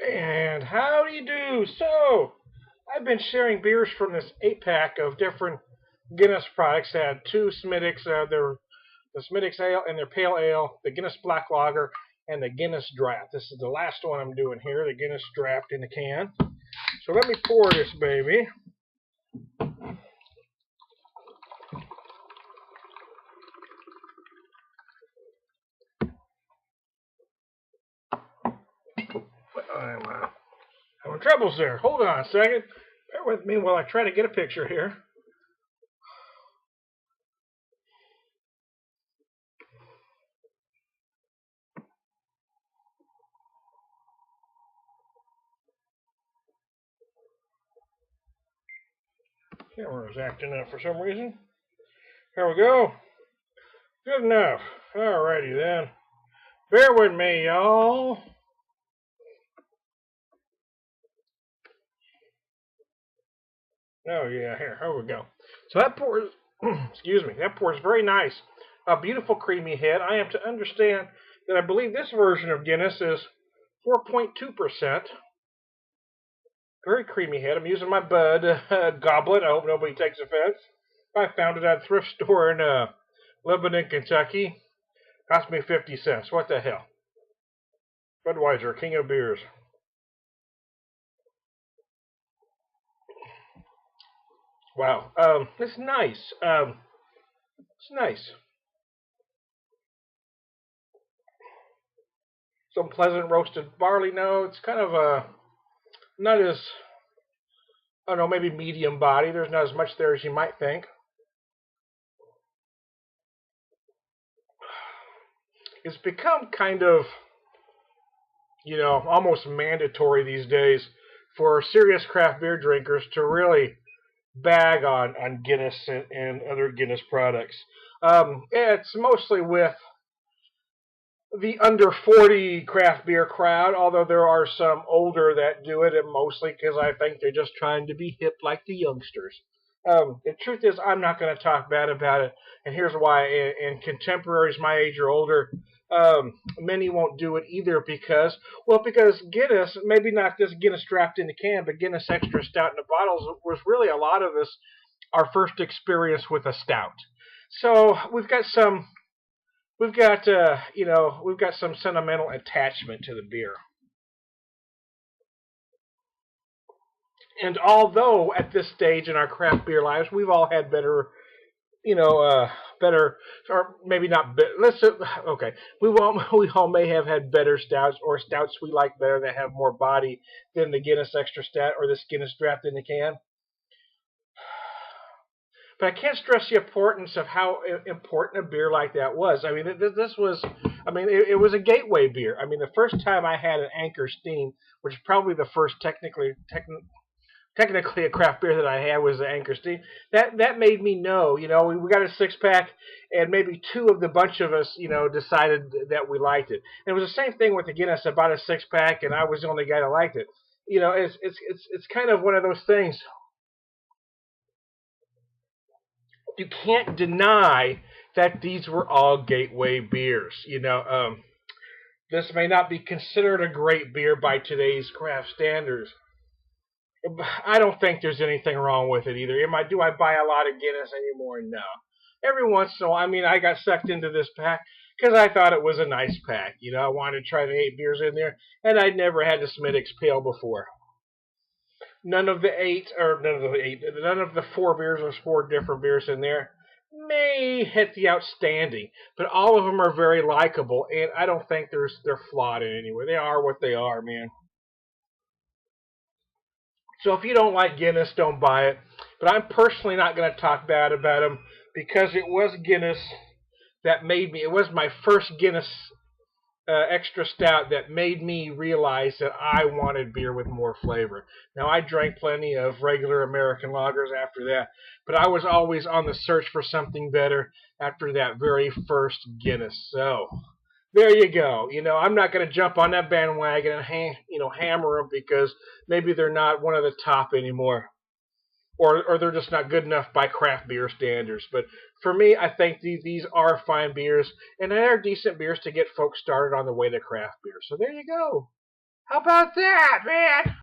And how do you do? So, I've been sharing beers from this 8-pack of different Guinness products. I had two Smittix, the Smittix Ale and their Pale Ale, the Guinness Black Lager, and the Guinness Draft. This is the last one I'm doing here, the Guinness Draft in the can. So let me pour this baby. I'm having troubles there. Hold on a second. Bear with me while I try to get a picture here. Camera's acting up for some reason. Here we go. Good enough. Alrighty then. Bear with me, y'all. Oh yeah, here we go. So that pours, excuse me, that pours very nice. A beautiful creamy head. I am to understand that I believe this version of Guinness is 4.2%. Very creamy head. I'm using my Bud goblet. I hope nobody takes offense. I found it at a thrift store in Lebanon, Kentucky. Cost me 50 cents. What the hell? Budweiser, king of beers. Wow. It's nice. It's nice. Some pleasant roasted barley notes. Kind of not as, I don't know, maybe medium body. There's not as much there as you might think. It's become kind of, almost mandatory these days for serious craft beer drinkers to really bag on Guinness and other Guinness products. It's mostly with the under 40 craft beer crowd, although there are some older that do it, and mostly because I think they're just trying to be hip like the youngsters. The truth is, I'm not going to talk bad about it, and here's why. In contemporaries my age or older, many won't do it either because Guinness, maybe not this Guinness Draft in the can, but Guinness Extra Stout in the bottles was really a lot of us our first experience with a stout. So we've got some sentimental attachment to the beer. And although at this stage in our craft beer lives, we've all had better, better, or maybe not. Let's okay. We all may have had better stouts or stouts we like better that have more body than the Guinness Extra Stout or the Guinness Draft in the can. But I can't stress the importance of how important a beer like that was. I mean, this was, it was a gateway beer. I mean, the first time I had an Anchor Steam, which is probably the first technically a craft beer that I had was the Anchor Steam. That made me know, we got a 6-pack, and maybe two of the bunch of us, decided that we liked it. And it was the same thing with the Guinness. I bought a 6-pack, and I was the only guy that liked it. It's kind of one of those things. You can't deny that these were all gateway beers. This may not be considered a great beer by today's craft standards. I don't think there's anything wrong with it either. Do I buy a lot of Guinness anymore? No. Every once in a while, I got sucked into this pack because I thought it was a nice pack. I wanted to try the 8 beers in there, and I'd never had the Smittix Pale before. None of the 4 beers, there's 4 different beers in there, may hit the outstanding, but all of them are very likable, and I don't think they're flawed in any way. They are what they are, man. So if you don't like Guinness, don't buy it. But I'm personally not going to talk bad about them because it was Guinness that made me. It was my first Guinness extra stout that made me realize that I wanted beer with more flavor. Now, I drank plenty of regular American lagers after that, but I was always on the search for something better after that very first Guinness. So, there you go. I'm not going to jump on that bandwagon and hammer them because maybe they're not one of the top anymore. Or they're just not good enough by craft beer standards. But for me, I think these are fine beers, and they are decent beers to get folks started on the way to craft beer. So there you go. How about that, man?